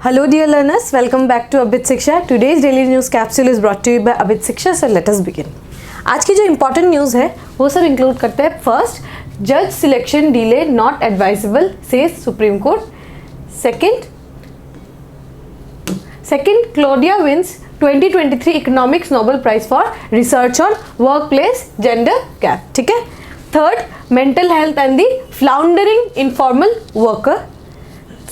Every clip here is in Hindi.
Hello dear learners, welcome back to Abit Shiksha. Today's daily news capsule is brought to you by Abit Shiksha. So let us begin. आज की जो इम्पोर्टेंट न्यूज़ है वो सब इंक्लूड करते हैं. फर्स्ट, जज selection delay not advisable says supreme court. Second, Claudia wins 2023 economics Nobel prize for research on work place gender gap. ठीक है. Third, mental health and the floundering informal worker.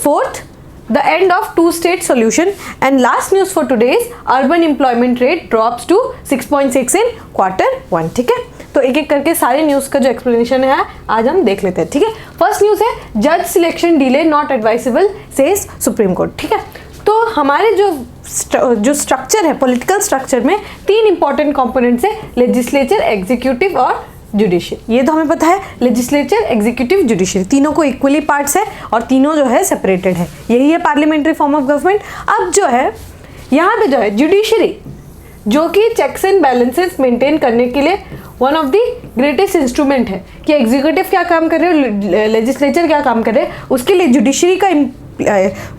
Fourth, the end of two-state solution. And last news for today is urban employment rate drops to 6.6 in Q1. ठीक है. तो एक एक करके सारे न्यूज़ का जो एक्सप्लेनेशन है आज हम देख लेते हैं. ठीक है. फर्स्ट न्यूज़ है जज selection delay not advisable says supreme court. ठीक है. तो हमारे जो स्ट्रक्चर है, पॉलिटिकल स्ट्रक्चर में तीन इंपॉर्टेंट कंपोनेंट्स है, लेजिस्लेचर, एग्जीक्यूटिव और जुडिशियल. ये तो हमें पता है, लेजिस्लेचर, एग्जीक्यूटिव, जुडिशियल तीनों को इक्वली पार्ट्स है और तीनों जो है सेपरेटेड है. यही है पार्लियामेंट्री फॉर्म ऑफ गवर्नमेंट. अब जो है यहाँ पे जो है जुडिशरी, जो कि चेक्स एंड बैलेंसेस मेंटेन करने के लिए one of the greatest instrument है कि एग्जीक्यूटिव क्या काम कर रहे हो, लेजिस्लेचर क्या काम कर रहे हैं, उसके लिए जुडिशरी का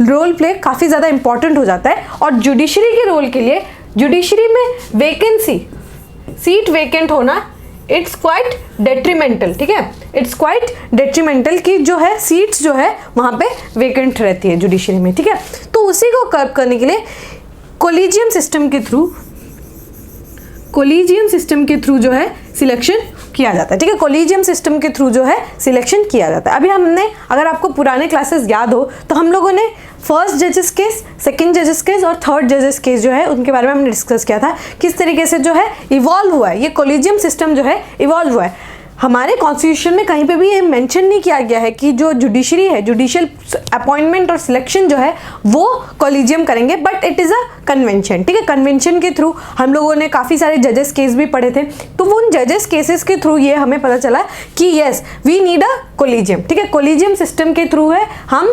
रोल प्ले काफ़ी ज़्यादा इंपॉर्टेंट हो जाता है. और जुडिशरी के रोल के लिए जुडिशरी में वैकेंसी, सीट वैकेंट होना, इट्स क्वाइट डेट्रीमेंटल. ठीक है. इट्स क्वाइट डेट्रीमेंटल की जो है सीट्स जो है वहाँ पे वेकेंट रहती है जुडिशरी में. ठीक है. तो उसी को कर्व करने के लिए कोलिजियम सिस्टम के थ्रू जो है सिलेक्शन किया जाता है. ठीक है. कोलिजियम सिस्टम के थ्रू जो है सिलेक्शन किया जाता है. अभी हमने, अगर आपको पुराने क्लासेस याद हो तो हम लोगों ने फर्स्ट जजेस केस, सेकंड जजेस केस और थर्ड जजेस केस जो है उनके बारे में हमने डिस्कस किया था, किस तरीके से जो है इवॉल्व हुआ है, ये कोलिजियम सिस्टम जो है इवॉल्व हुआ है. हमारे कॉन्स्टिट्यूशन में कहीं पे भी ये मेंशन नहीं किया गया है कि जो जुडिशरी है, जुडिशियल अपॉइंटमेंट और सिलेक्शन जो है वो कोलिजियम करेंगे, but it is a convention. ठीक है. कन्वेंशन के थ्रू हम लोगों ने काफ़ी सारे जजेस केस भी पढ़े थे, तो वो उन जजेस केसेस के थ्रू ये हमें पता चला कि yes we need a collegium. ठीक है. कोलिजियम सिस्टम के थ्रू है हम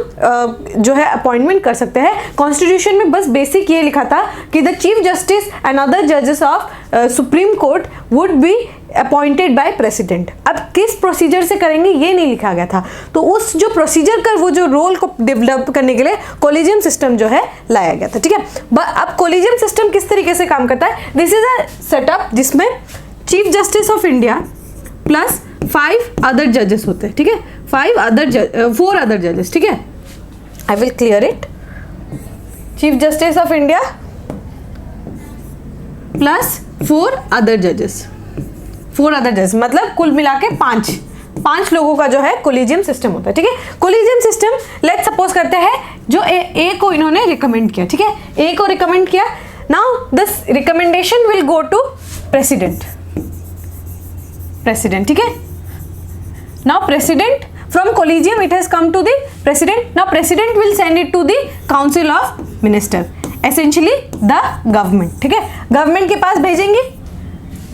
जो है अपॉइंटमेंट कर सकते हैं. कॉन्स्टिट्यूशन में बस बेसिक ये लिखा था कि the chief justice and other जजेस of supreme court would be appointed by president. अब किस प्रोसीजर से करेंगे ये नहीं लिखा गया था, तो उस जो प्रोसीजर का वो जो रोल को डेवलप करने के लिए कोलिजियम सिस्टम जो है लाया गया था. ठीक है. अब कोलिजियम सिस्टम किस तरीके से काम करता है, दिस इज अ सेटअप जिसमें chief justice of India plus 5 other जजेस होते हैं. ठीक है. 4 अदर जजेस. ठीक है. I will clear it. Chief justice of India plus 4 other जजेस. 4 अदर जजेस मतलब कुल मिला के 5 लोगों का जो है कोलिजियम सिस्टम होता है. ठीक है. कोलिजियम सिस्टम लेट्स सपोज करते हैं जो ए को इन्होंने रिकमेंड किया. ठीक है. ए को रिकमेंड किया. Now this recommendation will go to president. ठीक है. Now president from collegium it has come to the president. Now president will send it to the council of minister, essentially the government. ठीक है. गवर्नमेंट के पास भेजेंगे.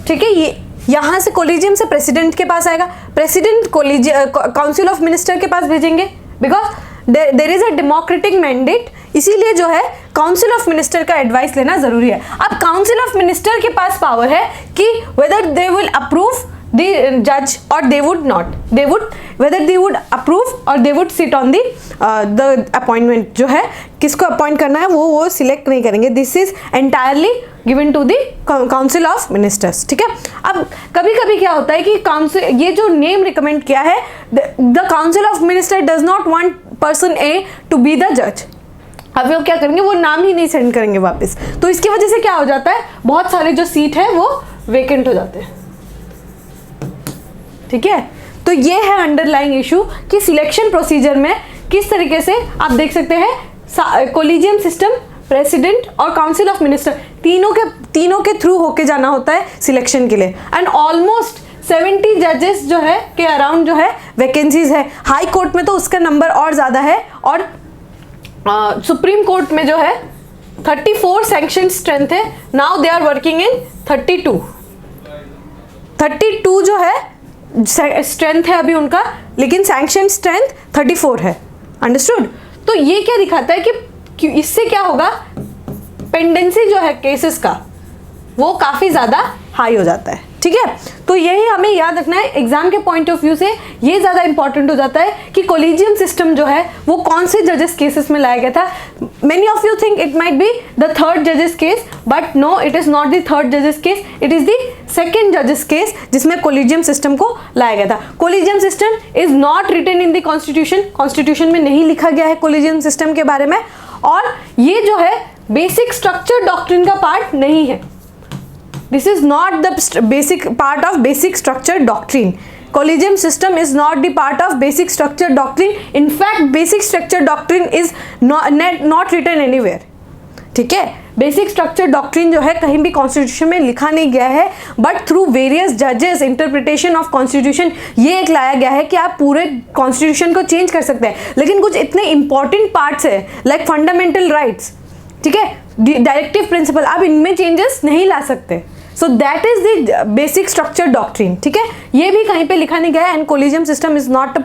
ठीक है. ये यहाँ से कोलिजियम से प्रेसिडेंट के पास आएगा, प्रेसिडेंट काउंसिल ऑफ मिनिस्टर के पास भेजेंगे, because there is a democratic mandate. इसीलिए जो है काउंसिल ऑफ मिनिस्टर का एडवाइस लेना जरूरी है. अब काउंसिल ऑफ मिनिस्टर के पास पावर है कि whether they will approve the judge or they would not, whether they would approve or they would sit on the appointment. जो है किसको अपॉइंट करना है वो सिलेक्ट नहीं करेंगे. This is entirely given to the council of ministers. ठीक है. अब कभी कभी क्या होता है कि काउंसिल, ये जो नेम रिकमेंड किया है, the council of minister does not want person A to be the जज. अब वो क्या करेंगे, वो नाम ही नहीं सेंड करेंगे वापस. तो इसकी वजह से क्या हो जाता है, बहुत सारे जो सीट है वो वेकेंट हो जाते हैं. ठीक है. तो ये है अंडरलाइंग इशू कि सिलेक्शन प्रोसीजर में किस तरीके से आप देख सकते हैं कोलिजियम सिस्टम, प्रेसिडेंट और काउंसिल ऑफ मिनिस्टर तीनों के थ्रू होके जाना होता है सिलेक्शन के लिए. एंड ऑलमोस्ट 70 जजेस जो है के अराउंड जो है वैकेंसीज है. हाई कोर्ट में तो उसका नंबर और ज़्यादा है, और सुप्रीम कोर्ट में जो है 34 सैंक्शन स्ट्रेंथ है. Now they are working in 32 जो है स्ट्रेंथ है अभी उनका, लेकिन सैंक्शन स्ट्रेंथ 34 है. अंडरस्टूड. तो ये क्या दिखाता है कि इससे क्या होगा, पेंडेंसी जो है केसेस का वो काफ़ी ज़्यादा हाई हो जाता है. ठीक है। तो यही हमें याद रखना है, एग्जाम के पॉइंट ऑफ व्यू से ये ज़्यादा इंपॉर्टेंट हो जाता है कि कोलिजियम सिस्टम जो है वो कौन से जजेस केसेस में लाया गया था। Many of you think it might be the third जजेस case, but no, it is not the third जजेस case, it is the second जजेस केस जिसमें कोलिजियम सिस्टम को लाया गया था। Collegium system is not written in the constitution, constitution में नहीं लिखा गया है कोलिजियम सिस्टम के बारे में, और ये जो है बेसिक स्ट्रक्चर डॉक्ट्रिन का पार्ट नहीं है। This is not the basic part of basic structure doctrine. Collegium system is not the part of basic structure doctrine. In fact, basic structure doctrine is not written anywhere. ठीक है, बेसिक स्ट्रक्चर डॉक्ट्रिन जो है कहीं भी कॉन्स्टिट्यूशन में लिखा नहीं गया है, बट थ्रू वेरियस जजेस इंटरप्रिटेशन ऑफ कॉन्स्टिट्यूशन ये एक लाया गया है कि आप पूरे कॉन्स्टिट्यूशन को चेंज कर सकते हैं, लेकिन कुछ इतने इंपॉर्टेंट पार्ट्स है लाइक फंडामेंटल राइट्स, ठीक है, डायरेक्टिव प्रिंसिपल, आप इनमें चेंजेस नहीं ला सकते। So that is the basic structure doctrine, ठीक है, ये भी कहीं पे लिखा नहीं गया है। And collegium system is not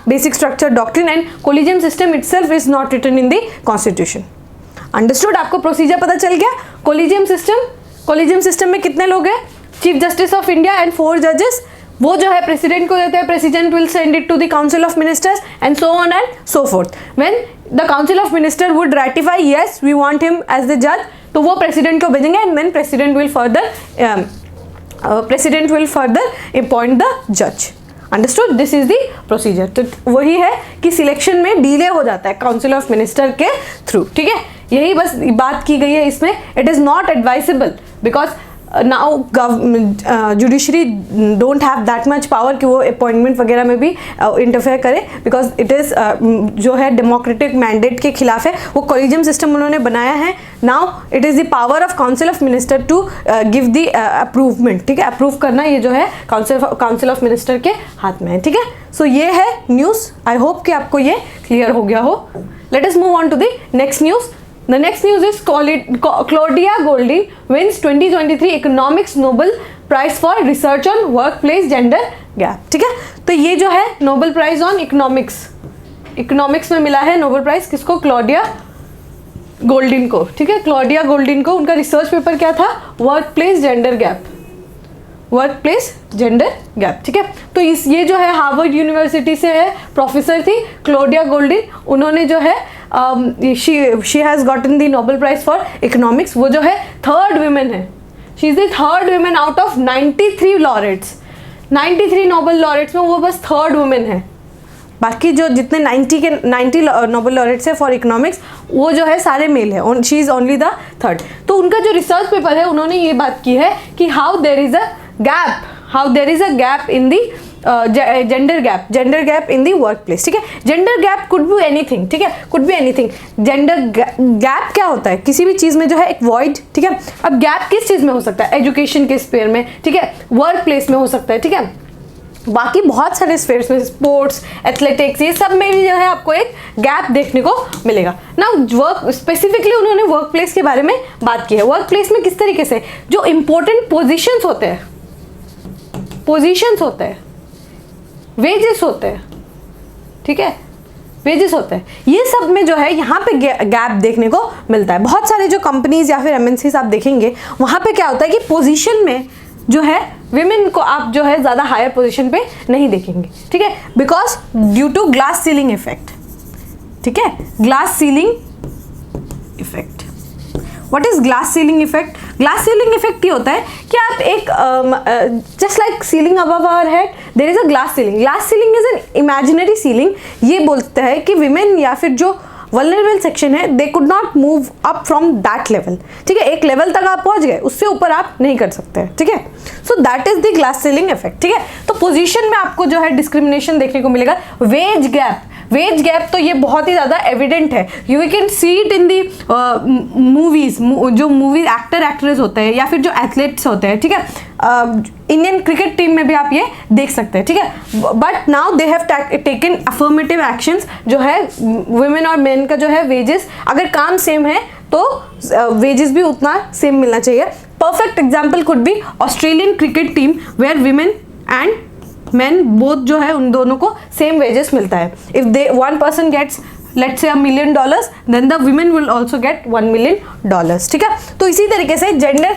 basic structure doctrine, and collegium system itself is not written in the constitution. Understood? आपको प्रोसीजर पता चल गया। कोलिजियम सिस्टम में कितने लोग हैं? Chief justice of India and 4 जजेस, वो जो है प्रेसिडेंट को देते हैं, president will send it to the council of ministers and so on and so forth. When the council of minister would ratify yes we want him as the जज, तो वो प्रेसिडेंट को भेजेंगे and then president will further appoint the जज। Understood? This is the procedure. तो वही है कि सिलेक्शन में डिले हो जाता है काउंसिल ऑफ मिनिस्टर के थ्रू, ठीक है, यही बस बात की गई है इसमें। It is not advisable because now judiciary don't have that much power कि वो अपॉइंटमेंट वगैरह में भी इंटरफेयर करे, बिकॉज इट इज़ जो है डेमोक्रेटिक मैंडेट के खिलाफ है। वो कोलिजियम सिस्टम उन्होंने बनाया है। Now it is the power of council of minister to give the approvement, ठीक है, अप्रूव करना ये जो है काउंसिल ऑफ मिनिस्टर के हाथ में है, ठीक है। सो ये है न्यूज़, आई होप कि आपको ये क्लियर हो गया हो। Let us move on to the next news. The next news is Claudia Goldin wins 2023 Economics Nobel Prize for Research on Workplace Gender Gap, ठीक है। तो ये जो है नोबेल प्राइज ऑन इकोनॉमिक्स में मिला है नोबेल प्राइज किसको? क्लॉडिया गोल्डिन को, ठीक है, क्लॉडिया गोल्डिन को। उनका रिसर्च पेपर क्या था? वर्कप्लेस जेंडर गैप, ठीक है। तो ये जो है हार्वर्ड यूनिवर्सिटी से है, प्रोफेसर थी क्लॉडिया गोल्डिन। उन्होंने जो है she has gotten the Nobel prize for economics. वो जो है थर्ड वुमेन है, she is the third women out of 93 laureates. 93 Nobel laureates में वो बस थर्ड वुमेन है। बाकी जो जितने 90 नोबेल लॉरेट्स है फॉर इकोनॉमिक्स वो जो है सारे मेल है, she is only the third. तो उनका जो रिसर्च पेपर है उन्होंने ये बात की है कि how there is a gap in the gender gap in the work place, ठीक है। Gender gap could be anything, ठीक है, could be anything. Gender gap क्या होता है? किसी भी चीज़ में जो है एक वॉइड, ठीक है। अब गैप किस चीज़ में हो सकता है? एजुकेशन के स्पेयर में, ठीक है, वर्क प्लेस में हो सकता है, ठीक है, बाकी बहुत सारे स्पेयर्स में, स्पोर्ट्स, एथलेटिक्स, ये सब में भी जो है आपको एक गैप देखने को मिलेगा ना। वर्क स्पेसिफिकली उन्होंने वर्क प्लेस के बारे में बात की है। वर्क प्लेस में किस तरीके से जो इंपॉर्टेंट पोजीशंस होते हैं, वेजेस होते हैं, ठीक है, वेजेस होते हैं, ये सब में जो है यहाँ पे गैप देखने को मिलता है। बहुत सारे जो कंपनीज या फिर एमएनसीज आप देखेंगे वहाँ पे क्या होता है कि पोजीशन में जो है विमेन को आप जो है ज़्यादा हायर पोजीशन पे नहीं देखेंगे, ठीक है, because due to glass ceiling effect, ठीक है, glass ceiling effect. What is glass ceiling effect? Glass ceiling effect ये होता है कि आप एक just like ceiling above our head there is a glass ceiling. Glass ceiling is an imaginary ceiling. ये बोलता है कि विमेन या फिर जो वल्नरेबल सेक्शन है they could not move up from that level, ठीक है, एक लेवल तक आप पहुंच गए, उससे ऊपर आप नहीं कर सकते, ठीक है। So that is the glass ceiling effect, ठीक है। तो पोजीशन में आपको जो है डिस्क्रिमिनेशन देखने को मिलेगा। वेज गैप तो ये बहुत ही ज़्यादा एविडेंट है। You can see it in the movies, जो मूवी एक्टर एक्ट्रेस होते हैं या फिर जो एथलीट्स होते हैं, ठीक है, इंडियन क्रिकेट टीम में भी आप ये देख सकते हैं, ठीक है। But now they have taken affirmative actions, जो है वुमेन और मेन का जो है वेजेस, अगर काम सेम है तो वेजेस भी उतना सेम मिलना चाहिए। Perfect example could be Australian cricket team where women and men both जो है उन दोनों को सेम वेजेस मिलता है। If one person gets let's say $1 million, then the women will also get $1 million, ठीक है। तो इसी तरीके से जेंडर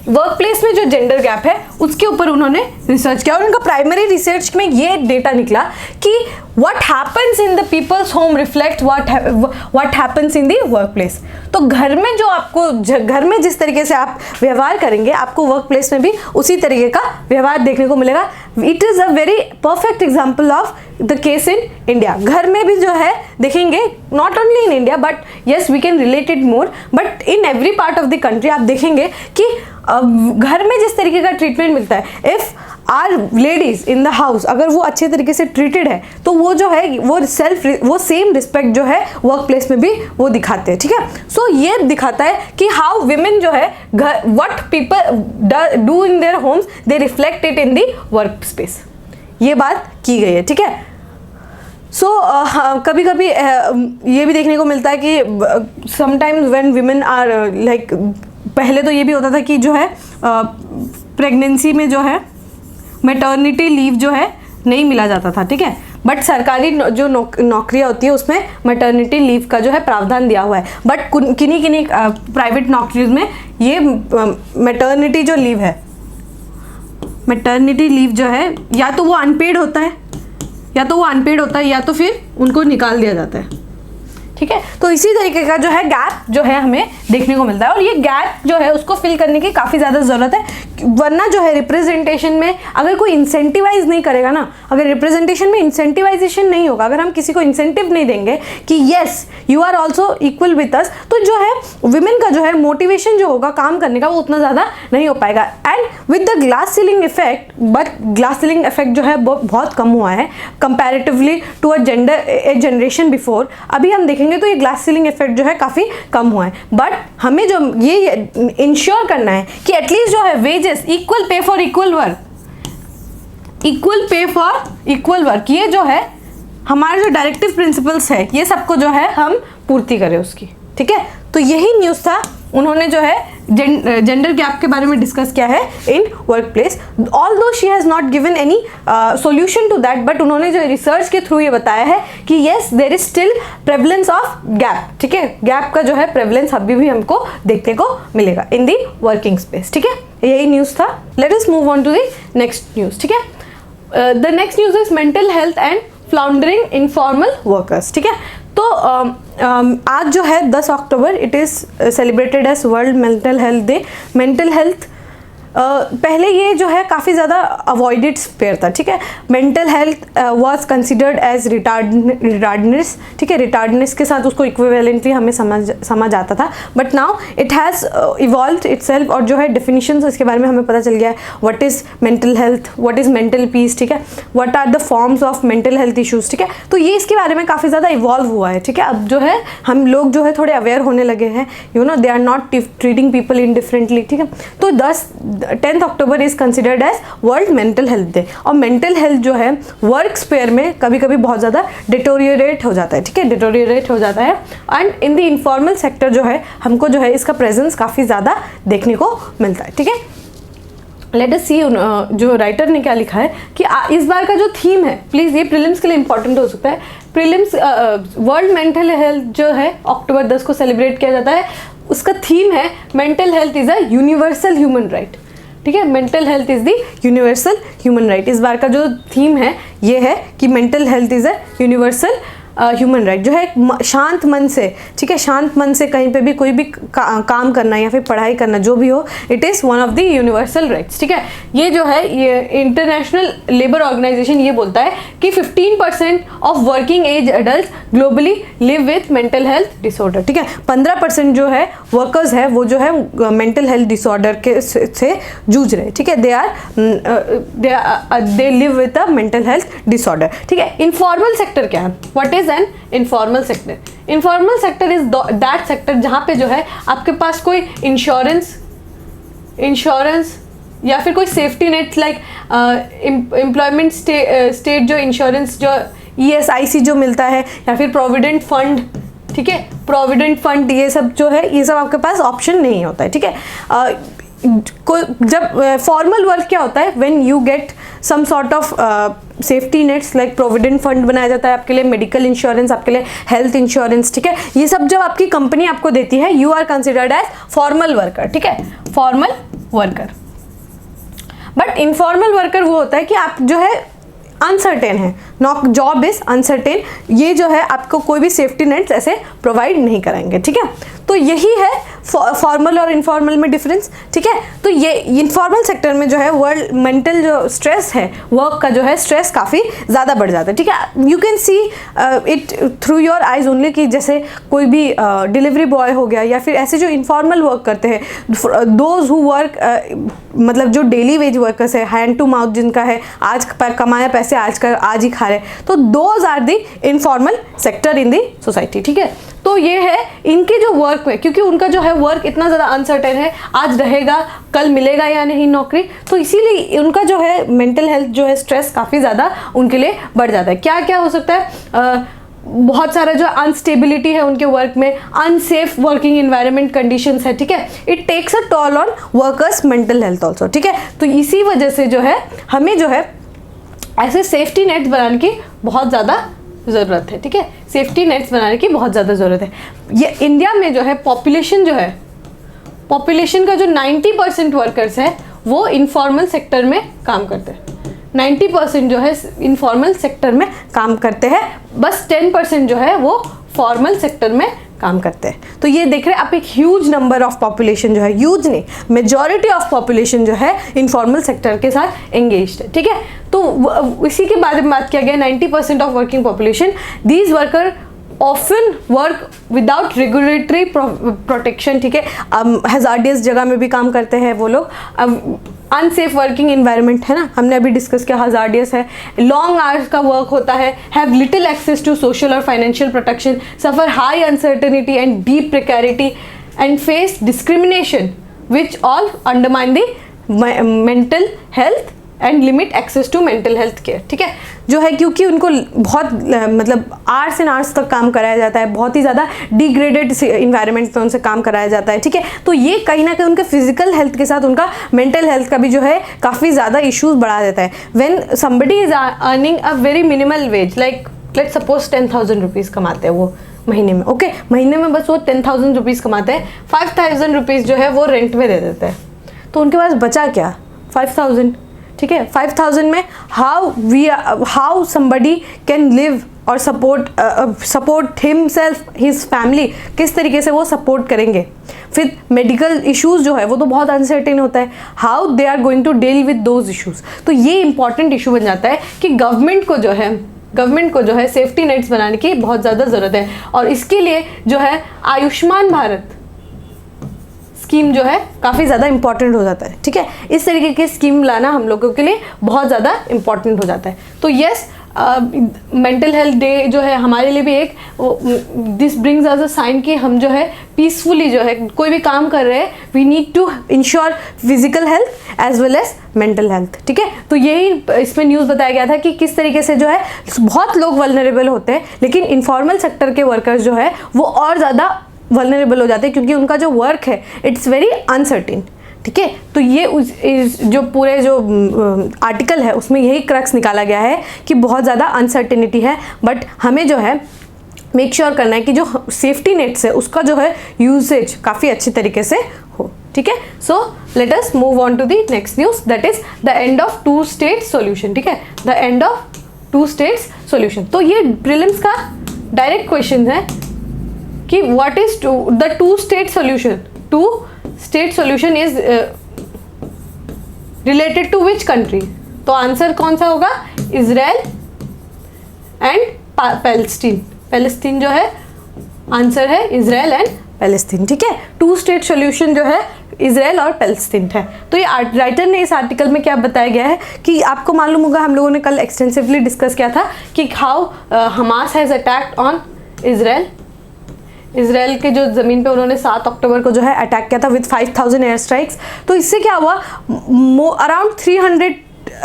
वर्क प्लेस में जो जेंडर गैप है उसके ऊपर उन्होंने रिसर्च किया और उनका प्राइमरी रिसर्च में ये डेटा निकला कि what happens in the people's home reflect what happens in the work place. तो घर में जो आपको घर में जिस तरीके से आप व्यवहार करेंगे आपको वर्क प्लेस में भी उसी तरीके का व्यवहार देखने को मिलेगा। It is a very perfect example of the case in India. घर में भी जो है देखेंगे, not only in India but yes we can relate it more, but in every part of the country आप देखेंगे कि घर में जिस तरीके का ट्रीटमेंट मिलता है, if are ladies in the house अगर वो अच्छे तरीके से ट्रीटेड है तो वो जो है वो सेम रिस्पेक्ट जो है वर्क प्लेस में भी वो दिखाते हैं, ठीक है। सो ये दिखाता है कि हाउ विमेन जो है what people do in their homes they reflect it in the work space, ये बात की गई है, ठीक है। सो कभी कभी ये भी देखने को मिलता है कि sometimes when women are like, पहले तो ये भी होता था कि जो है प्रेगनेंसी में जो है मैटर्निटी लीव जो है नहीं मिला जाता था, ठीक है। बट सरकारी जो नौकरियाँ होती है उसमें मैटर्निटी लीव का जो है प्रावधान दिया हुआ है, बट किन्हीं प्राइवेट नौकरियों में ये मैटर्निटी जो लीव है, मैटर्निटी लीव जो है या तो वो अनपेड होता है या तो फिर उनको निकाल दिया जाता है, ठीक है। तो इसी तरीके का जो है गैप जो है हमें देखने को मिलता है और ये गैप जो है उसको फिल करने की काफ़ी ज़्यादा ज़रूरत है, वरना जो है रिप्रेजेंटेशन में अगर कोई इंसेंटिवाइज नहीं करेगा ना, अगर रिप्रेजेंटेशन में इंसेंटिवाइजेशन नहीं होगा, अगर हम किसी को इंसेंटिव नहीं देंगे कि yes you are also equal with us, तो जो है विमेन का जो है मोटिवेशन जो होगा काम करने का वो उतना ज़्यादा नहीं हो पाएगा। And with the glass ceiling effect, but glass ceiling effect जो है बहुत कम हुआ है comparatively to a generation before. अभी हम देखेंगे तो ये ग्लास सीलिंग इफेक्ट जो है काफ़ी कम हुआ है, बट हमें जो ये इंश्योर करना है कि एटलीस्ट जो है wages equal pay for equal work, ये जो है हमारे जो डायरेक्टिव प्रिंसिपल्स है ये सबको जो है हम पूर्ति करें उसकी, ठीक है। तो यही न्यूज़ था, उन्होंने जो है जेंडर गैप के बारे में डिस्कस किया है in work place. Although she has not given any solution to that, but उन्होंने जो रिसर्च के थ्रू ये बताया है कि yes there is still prevalence of gap, ठीक है। गैप का जो है प्रेवलेंस अभी भी हमको देखने को मिलेगा इन दी वर्किंग स्पेस, ठीक है। यही न्यूज़ था। Let us move on to the next news, ठीक है। The next news is mental health and floundering informal workers, ठीक है। तो आज जो है 10 October it is celebrated as world mental health day. Mental health पहले ये जो है काफ़ी ज़्यादा अवॉइडेड स्पेयर था, ठीक है। Mental health was considered as retardness, ठीक है। रिटार्डनेस के साथ उसको इक्विवेलेंटली हमें समझ आता था, but now it has evolved itself और जो है डेफिनेशंस इसके बारे में हमें पता चल गया है। What is mental health, what is mental peace, ठीक है। What are the forms of mental health issues, ठीक है। तो ये इसके बारे में काफ़ी ज़्यादा इवॉल्व हुआ है, ठीक है। अब जो है हम लोग जो है थोड़े अवेयर होने लगे हैं, you know they are not treating people indifferently, ठीक है। तो 10 October is considered as world mental health day. और मेंटल हेल्थ जो है वर्क स्पेयर में कभी कभी बहुत ज़्यादा डिटोरिएट हो जाता है, ठीक है, डिटोरिएट हो जाता है। And in the informal sector जो है हमको जो है इसका प्रेजेंस काफ़ी ज़्यादा देखने को मिलता है, ठीक है। लेट अस सी जो राइटर ने क्या लिखा है कि इस बार का जो थीम है, प्लीज़ ये प्रीलिम्स के लिए इंपॉर्टेंट हो सकता है। प्रीलिम्स वर्ल्ड मेंटल हेल्थ जो है अक्टूबर 10 को सेलिब्रेट किया जाता है, उसका थीम है mental health is a universal human right, ठीक है। Mental health is the universal human right. इस बार का जो थीम है ये है कि mental health is a universal human right, जो है शांत मन से, ठीक है, शांत मन से कहीं पे भी कोई भी काम करना या फिर पढ़ाई करना जो भी हो, it is one of the universal rights, ठीक है। ये जो है ये इंटरनेशनल लेबर ऑर्गेनाइजेशन ये बोलता है कि 15% of working age adult globally live with mental health disorder, ठीक है। 15% जो है वर्कर्स है वो जो है मेंटल हेल्थ डिसऑर्डर के से जूझ रहे, ठीक है। They live with a mental health disorder, ठीक है। इनफॉर्मल सेक्टर क्या है? What is an informal sector? Informal sector is that sector जहाँ पे जो है आपके पास कोई इंश्योरेंस या फिर कोई safety nets like employment state जो इंश्योरेंस जो ESIC जो मिलता है या फिर प्रोविडेंट फंड, ठीक है, प्रोविडेंट फंड, ये सब जो है ये सब आपके पास ऑप्शन नहीं होता है, ठीक है। जब फॉर्मल वर्क क्या होता है, when you get some sort of safety nets like provident fund बनाया जाता है आपके लिए, मेडिकल इंश्योरेंस, आपके लिए हेल्थ इंश्योरेंस, ठीक है। ये सब जब आपकी कंपनी आपको देती है, you are considered as formal worker, ठीक है, formal worker. But informal worker वो होता है कि आप जो है अनसर्टेन है, नॉट जॉब इज अनसर्टेन, ये जो है आपको कोई भी सेफ्टी नेट्स ऐसे प्रोवाइड नहीं कराएंगे, ठीक है। तो यही है फॉर्मल और इनफॉर्मल में डिफरेंस, ठीक है। तो ये इनफॉर्मल सेक्टर में जो है वर्ल्ड मेंटल जो स्ट्रेस है, वर्क का जो है स्ट्रेस काफ़ी ज़्यादा बढ़ जाता है, ठीक है। You can see it through your eyes only कि जैसे कोई भी डिलीवरी बॉय हो गया या फिर ऐसे जो इनफॉर्मल वर्क करते हैं, दोज हु वर्क मतलब जो डेली वेज वर्कर्स है, हैंड टू माउथ जिनका है, आज कमाया पैसे आज ही खा रहे, तो those are the informal sector in the society, ठीक है। तो ये है इनके जो वर्क में, क्योंकि उनका जो है वर्क इतना ज़्यादा अनसर्टेन है, आज रहेगा कल मिलेगा या नहीं नौकरी, तो इसीलिए उनका जो है मेंटल हेल्थ जो है स्ट्रेस काफ़ी ज़्यादा उनके लिए बढ़ जाता है। क्या क्या हो सकता है, बहुत सारा जो अनस्टेबिलिटी है उनके वर्क में, अनसेफ वर्किंग एनवायरनमेंट कंडीशंस है, ठीक है। It takes a toll on workers mental health also, ठीक है। तो इसी वजह से जो है हमें जो है ऐसे सेफ्टी नेट्स बनाने की बहुत ज़्यादा ज़रूरत है, ठीक है। सेफ्टी नेट्स बनाने की बहुत ज़्यादा ज़रूरत है। ये इंडिया में जो है पॉपुलेशन का जो 90% वर्कर्स है वो इनफॉर्मल सेक्टर में काम करते हैं। 90% जो है इनफॉर्मल सेक्टर में काम करते हैं, बस 10% जो है वो फॉर्मल सेक्टर में काम करते हैं। तो ये देख रहे हैं आप, एक ह्यूज नंबर ऑफ पॉपुलेशन जो है, ह्यूज नहीं, मेजॉरिटी ऑफ पॉपुलेशन जो है इनफॉर्मल सेक्टर के साथ एंगेज्ड है, ठीक है। तो इसी के बारे में बात किया गया, 90% of working population, these worker often work without regulatory protection, ठीक है। हैजार्डियस जगह में भी काम करते हैं वो लोग। अनसेफ वर्किंग एनवायरनमेंट है ना, हमने अभी डिस्कस किया, हजार्डियस है, लॉन्ग आवर्स का वर्क होता है, have little access to social और financial protection, suffer high uncertainty and deep precarity and face discrimination which all undermine the mental health and limit access to mental health care, ठीक है। जो है क्योंकि उनको बहुत मतलब आवर्स एंड आवर्स तक काम कराया जाता है, बहुत ही ज़्यादा डिग्रेडेड इन्वायरमेंट में उनसे काम कराया जाता है, ठीक है। तो ये कहीं ना कहीं उनके फिजिकल हेल्थ के साथ उनका मेंटल हेल्थ का भी जो है काफ़ी ज़्यादा इश्यूज बढ़ा देता है। When somebody is earning a very minimal wage, like let's suppose 10,000 rupees कमाते हैं वो महीने में, ओके, महीने में बस वो 10,000 रुपीज़ कमाते हैं, 5,000 रुपीज़ जो है वो रेंट में दे देते हैं, तो उनके पास बचा क्या, 5,000, ठीक है। 5,000 में हाउ somebody कैन लिव और सपोर्ट हिमसेल्फ, हिज फैमिली, किस तरीके से वो सपोर्ट करेंगे। फिर मेडिकल इश्यूज जो है वो तो बहुत अनसर्टेन होता है, how they are going to deal with those issues. तो ये इंपॉर्टेंट इशू बन जाता है कि गवर्नमेंट को जो है सेफ्टी नेट्स बनाने की बहुत ज़्यादा ज़रूरत है, और इसके लिए जो है आयुष्मान भारत स्कीम जो है काफ़ी ज़्यादा इंपॉर्टेंट हो जाता है, ठीक है। इस तरीके की स्कीम लाना हम लोगों के लिए बहुत ज़्यादा इंपॉर्टेंट हो जाता है। तो यस, मेंटल हेल्थ डे जो है हमारे लिए भी एक this brings us a sign कि हम जो है पीसफुली जो है कोई भी काम कर रहे हैं, we need to ensure physical health as well as mental health, ठीक है। तो यही इसमें न्यूज़ बताया गया था कि किस तरीके से जो है बहुत लोग वल्नरेबल होते हैं, लेकिन इनफॉर्मल सेक्टर के वर्कर्स जो है वो और ज़्यादा वल्नरेबल हो जाते हैं, क्योंकि उनका जो वर्क है इट्स वेरी अनसर्टेन, ठीक है। तो ये जो पूरे जो आर्टिकल है उसमें यही क्रक्स निकाला गया है कि बहुत ज़्यादा अनसर्टेनिटी है, बट हमें जो है मेक श्योर करना है कि जो सेफ्टी नेट्स है उसका जो है यूसेज काफ़ी अच्छी तरीके से हो, ठीक है। So let us move on to the next news, that is the end of 2 state solution, ठीक है, the end of 2 states solution. तो ये प्रीलिम्स का डायरेक्ट क्वेश्चन है कि what is the 2 state solution, 2 state solution is related to which country. तो आंसर कौन सा होगा, इजराइल एंड पैलेस्टीन जो है आंसर है, इजराइल एंड पैलेस्टीन, ठीक है। 2 स्टेट सॉल्यूशन जो है इजराइल और पैलेस्टीन है। तो ये राइटर ने इस आर्टिकल में क्या बताया गया है कि आपको मालूम होगा, हम लोगों ने कल एक्सटेंसिवली डिस्कस किया था कि how Hamas has attacked on Israel के जो ज़मीन पे उन्होंने 7 अक्टूबर को जो है अटैक किया था विद 5,000 एयर स्ट्राइक्स। तो इससे क्या हुआ, अराउंड 300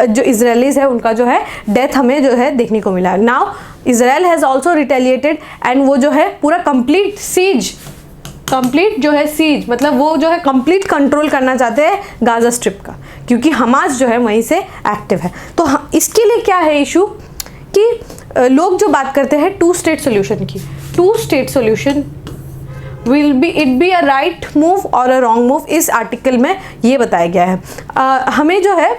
जो इजरायलीज है उनका जो है डेथ हमें जो है देखने को मिला। Now Israel has also retaliated and वो जो है पूरा कंप्लीट जो है सीज मतलब वो जो है कंप्लीट कंट्रोल करना चाहते हैं गाजा स्ट्रिप का, क्योंकि हमास जो है वहीं से एक्टिव है। तो इसके लिए क्या है इशू कि लोग जो बात करते हैं 2 स्टेट सोल्यूशन की, 2 state solution will be it be a right move और अ रॉन्ग मूव, इस आर्टिकल में ये बताया गया है। हमें जो है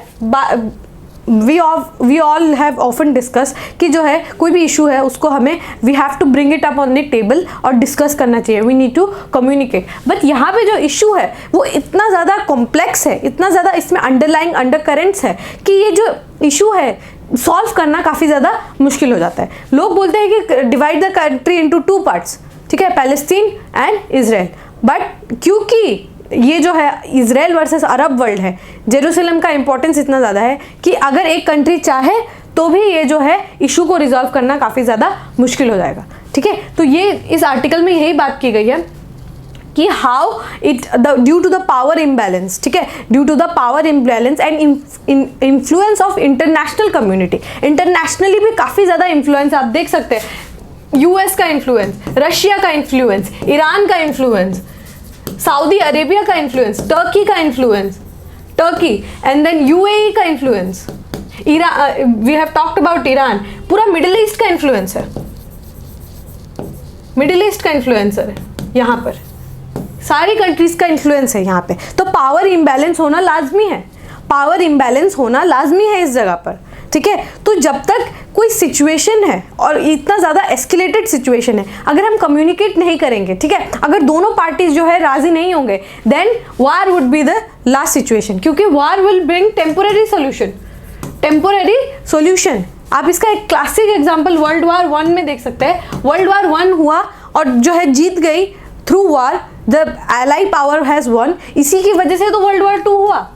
we all have often discuss कि जो है कोई भी इशू है उसको हमें we have to bring it up on the table और डिस्कस करना चाहिए, we need to communicate. But यहाँ पे जो इशू है वो इतना ज़्यादा कॉम्प्लेक्स है, इतना ज़्यादा इसमें अंडरलाइंग अंडरकरेंट्स है कि ये जो इशू है सॉल्व करना काफ़ी ज़्यादा मुश्किल हो जाता है। लोग बोलते हैं कि divide the country into 2 parts, ठीक है, पैलेस्टीन एंड इजराइल। बट क्योंकि ये जो है इजराइल वर्सेस अरब वर्ल्ड है, जेरूसलम का इंपॉर्टेंस इतना ज़्यादा है कि अगर एक कंट्री चाहे तो भी ये जो है इशू को रिजॉल्व करना काफ़ी ज़्यादा मुश्किल हो जाएगा, ठीक है। तो ये इस आर्टिकल में यही बात की गई है कि how it due to the power imbalance, ठीक है, due to the power imbalance and influence of international community, internationally भी काफ़ी ज़्यादा इन्फ्लुएंस आप देख सकते हैं। यूएस का इन्फ्लुएंस, रशिया का इन्फ्लुएंस, ईरान का इन्फ्लुएंस, सऊदी अरेबिया का इन्फ्लुएंस, टर्की का influence, Turkey and then UAE का influence, Iran, we have talked about Iran, पूरा मिडिल ईस्ट का इन्फ्लुएंस है, मिडिल ईस्ट का इन्फ्लुएंसर है यहाँ पर, सारी कंट्रीज का इन्फ्लुएंस है यहाँ पे। तो पावर इम्बैलेंस होना लाजमी है, पावर इम्बैलेंस होना लाजमी है इस जगह पर, ठीक है। तो जब तक कोई सिचुएशन है और इतना ज़्यादा एस्केलेटेड सिचुएशन है, अगर हम कम्युनिकेट नहीं करेंगे, ठीक है, अगर दोनों पार्टीज जो है राजी नहीं होंगे, then war would be the last situation, क्योंकि war will bring temporary solution, temporary solution. आप इसका एक क्लासिक एग्जाम्पल वर्ल्ड वार 1 में देख सकते हैं। वर्ल्ड वार 1 हुआ और जो है जीत गई through war, the ally power has one, इसी की वजह से तो वर्ल्ड वार 2 हुआ।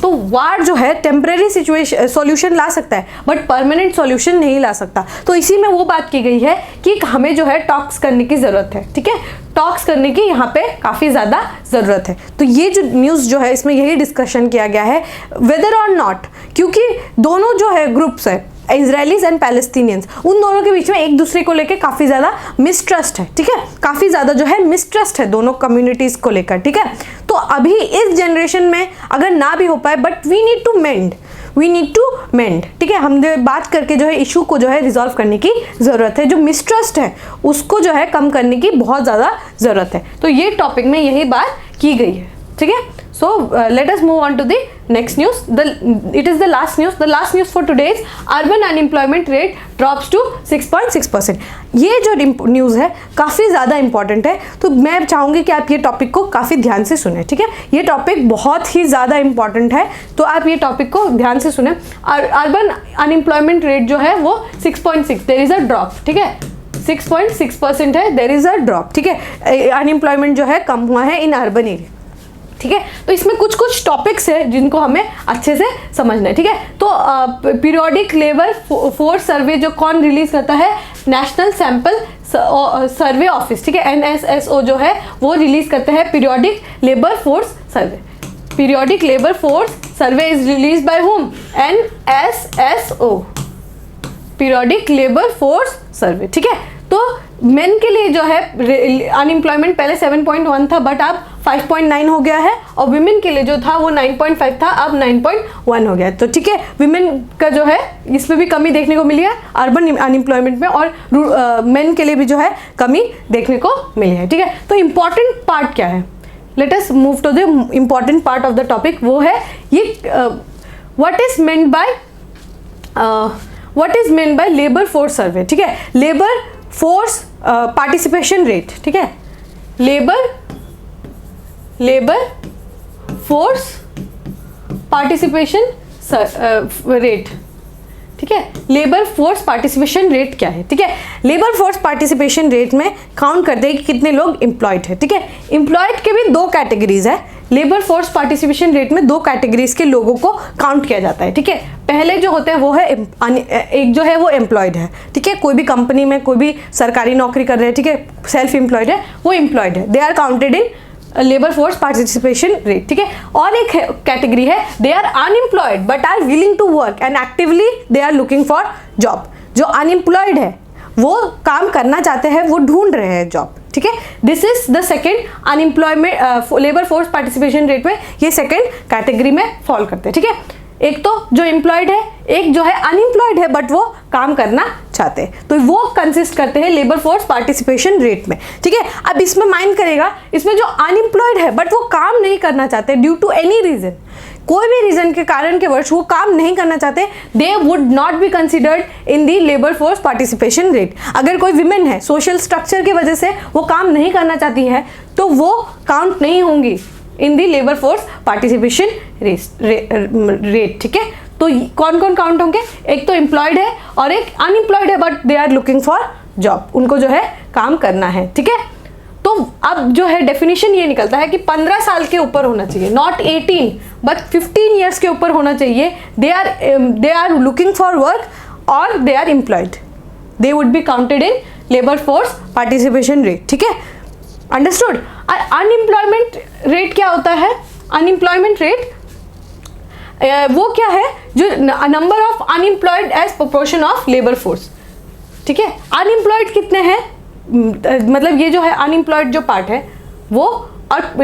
तो वार जो है टेम्परेरी सिचुएशन सॉल्यूशन ला सकता है बट परमानेंट सॉल्यूशन नहीं ला सकता। तो इसी में वो बात की गई है कि हमें जो है टॉक्स करने की ज़रूरत है, ठीक है, टॉक्स करने की यहाँ पे काफ़ी ज़्यादा ज़रूरत है। तो ये जो न्यूज़ जो है इसमें यही डिस्कशन किया गया है, वेदर और नॉट, क्योंकि दोनों जो है ग्रुप्स है, इजरायलीज एंड पैलेस्टीनियंस, उन दोनों के बीच में एक दूसरे को लेकर काफ़ी ज़्यादा मिसट्रस्ट है, ठीक है, काफ़ी ज़्यादा जो है मिसट्रस्ट है दोनों कम्युनिटीज़ को लेकर, ठीक है। तो अभी इस जनरेशन में अगर ना भी हो पाए, but we need to mend, ठीक है, हम बात करके जो है इशू को जो है रिजॉल्व करने की ज़रूरत है, जो मिसट्रस्ट है उसको जो है कम करने की बहुत ज़्यादा ज़रूरत है। तो ये टॉपिक में यही बात की गई है, ठीक है। So let us move on to the next news. It is the last news. The last news for today is urban unemployment rate drops to 6.6%. ये जो न्यूज़ है काफ़ी ज़्यादा इंपॉर्टेंट है, तो मैं चाहूँगी कि आप ये टॉपिक को काफ़ी ध्यान से सुने, ठीक है। ये टॉपिक बहुत ही ज़्यादा इंपॉर्टेंट है, तो आप ये टॉपिक को ध्यान से सुने। अर्बन अनएम्प्लॉयमेंट रेट जो है वो 6.6, देयर इज़ अ ड्रॉप, ठीक है, 6.6% है, देयर इज़ अ ड्रॉप, ठीक है। अनएम्प्लॉयमेंट जो है कम हुआ है इन अर्बन एरिया, ठीक है। तो इसमें कुछ टॉपिक्स है जिनको हमें अच्छे से समझना है, ठीक है। तो पीरियोडिक लेबर फोर्स सर्वे जो कौन रिलीज करता है, नेशनल सैंपल सर्वे ऑफिस, ठीक है, NSSO जो है वो रिलीज करते हैं periodic labour force survey. Periodic labour force survey is release by whom, NSSO, periodic labour force survey, ठीक है। तो मेन के लिए जो है अनएम्प्लॉयमेंट पहले 7.1 था बट अब 5.9 हो गया है, और विमेन के लिए जो था वो 9.5 था, अब 9.1 हो गया है। तो ठीक है, विमेन का जो है इसमें भी कमी देखने को मिली है अर्बन अनएम्प्लॉयमेंट में, और मेन के लिए भी जो है कमी देखने को मिली है, ठीक है। तो इम्पॉर्टेंट पार्ट क्या है, let us move to the important part of the topic, वो है ये what is meant by labour force survey, ठीक है। लेबर फोर्स पार्टिसिपेशन रेट, ठीक है, लेबर फोर्स पार्टिसिपेशन रेट, ठीक है। लेबर फोर्स पार्टिसिपेशन रेट क्या है, ठीक है। लेबर फोर्स पार्टिसिपेशन रेट में काउंट करते हैं कि कितने लोग एम्प्लॉयड है, ठीक है। एम्प्लॉयड के भी 2 कैटेगरीज है, लेबर फोर्स पार्टिसिपेशन रेट में 2 कैटेगरीज के लोगों को काउंट किया जाता है, ठीक है। पहले जो होते हैं वो है एक जो है वो एम्प्लॉयड है, ठीक है, कोई भी कंपनी में कोई भी सरकारी नौकरी कर रहे हैं, ठीक है, सेल्फ एम्प्लॉयड है, वो एम्प्लॉयड है, they are counted in labour force participation rate, ठीक है। और एक कैटेगरी है they are unemployed but are willing to work and actively they are looking for job. जो अनएम्प्लॉयड है वो काम करना चाहते हैं, वो ढूंढ रहे हैं जॉब, ठीक है। This is the second unemployment labour force participation rate में ये सेकेंड कैटेगरी में फॉल करते हैं, ठीक है। एक तो जो एम्प्लॉयड है, एक जो है अनएम्प्लॉयड है बट वो काम करना चाहते हैं, तो वो कंसिस्ट करते हैं लेबर फोर्स पार्टिसिपेशन रेट में, ठीक है। अब इसमें माइंड करेगा, इसमें जो अनएम्प्लॉयड है बट वो काम नहीं करना चाहते ड्यू टू एनी रीजन, कोई भी रीजन के कारण के वर्ष वो काम नहीं करना चाहते, they would not be considered in the labour force participation rate. अगर कोई विमेन है, सोशल स्ट्रक्चर की वजह से वो काम नहीं करना चाहती है, तो वो काउंट नहीं होंगी इन दी लेबर फोर्स पार्टिसिपेशन रेट, ठीक है। तो कौन कौन काउंट होंगे, एक तो एम्प्लॉयड है और एक अनएम्प्लॉयड है but they are looking for job, उनको जो है काम करना है, ठीक है। तो अब जो है डेफिनेशन ये निकलता है कि 15 साल के ऊपर होना चाहिए, नॉट 18 बट 15 ईयर्स के ऊपर होना चाहिए, they are looking for work और they are employed, they would be counted in labour force participation rate, ठीक है, अंडरस्टूड। अनएम्प्लॉयमेंट रेट क्या होता है, अनएम्प्लॉयमेंट रेट वो क्या है, जो number of unemployed as proportion of labour force, ठीक है। अनएम्प्लॉयड कितने हैं, मतलब ये जो है अनएम्प्लॉयड जो पार्ट है वो, और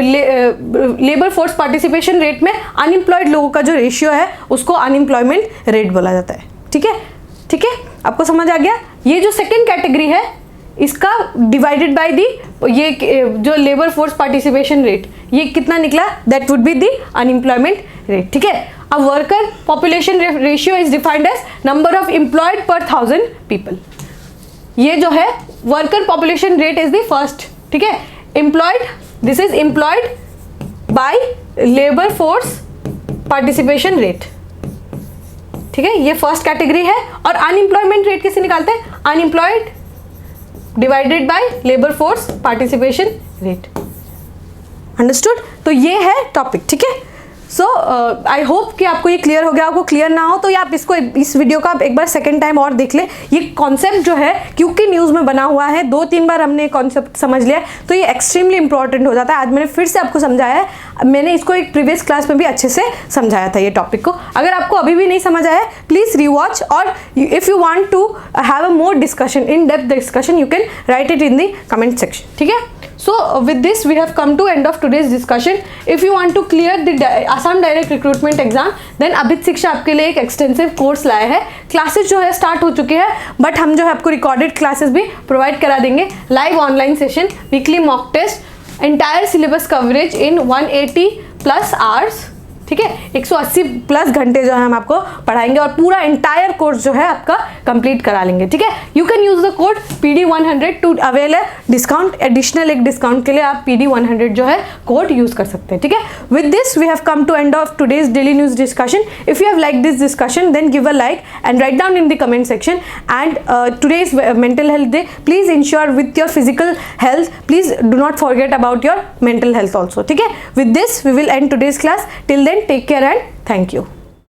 लेबर फोर्स पार्टिसिपेशन रेट में अनएम्प्लॉयड लोगों का जो रेशियो है उसको अनएम्प्लॉयमेंट रेट बोला जाता है, ठीक है, ठीक है, आपको समझ आ गया। ये जो सेकेंड कैटेगरी है इसका डिवाइडेड बाय दी ये जो लेबर फोर्स पार्टिसिपेशन रेट, ये कितना निकला, that would be the unemployment rate, ठीक है। अब worker population ratio is defined as number of employed per 1000 people, ये जो है worker population rate is the first, ठीक है, employed, this is employed by labour force participation rate, ठीक है, ये फर्स्ट कैटेगरी है। और अनएम्प्लॉयमेंट रेट कैसे निकालते हैं, unemployed divided by labour force participation rate, understood. तो ये है टॉपिक, ठीक है। सो आई होप कि आपको ये क्लियर हो गया, आपको क्लियर ना हो तो ये आप इसको, इस वीडियो का आप एक बार सेकंड टाइम और देख ले। ये कॉन्सेप्ट जो है क्योंकि न्यूज़ में बना हुआ है, 2-3 बार हमने कॉन्सेप्ट समझ लिया तो ये एक्सट्रीमली इंपॉर्टेंट हो जाता है। आज मैंने फिर से आपको समझाया है, मैंने इसको एक प्रीवियस क्लास में भी अच्छे से समझाया था ये टॉपिक को। अगर आपको अभी भी नहीं समझ आया है प्लीज़ रीवॉच, और if you want to have a more discussion, in depth discussion, you can write it in the comment section, ठीक है। So with this we have come to end of today's discussion. If you want to clear the Assam Direct Recruitment exam, then Amit शिक्षा आपके लिए एक एक्सटेंसिव कोर्स लाया है। क्लासेस जो है स्टार्ट हो चुके हैं, बट हम जो है आपको रिकॉर्डेड क्लासेस भी प्रोवाइड करा देंगे, live online session, weekly mock test, entire syllabus coverage in 180+ hours, ठीक है, 180+ घंटे जो है हम आपको पढ़ाएंगे और पूरा एंटायर कोर्स जो है आपका कंप्लीट करा लेंगे, ठीक है। You can use the code PD100 to avail है डिस्काउंट, एडिशनल एक डिस्काउंट के लिए आप PD100 जो है कोड यूज कर सकते हैं, ठीक है। With this we have come to end of today's daily news discussion. If you have like this discussion then give a like and write down in the comment section. And today's mental health day, please ensure with your physical health, please do not forget about your mental health also, ठीक है। With this we will end today's class, till then take care and thank you.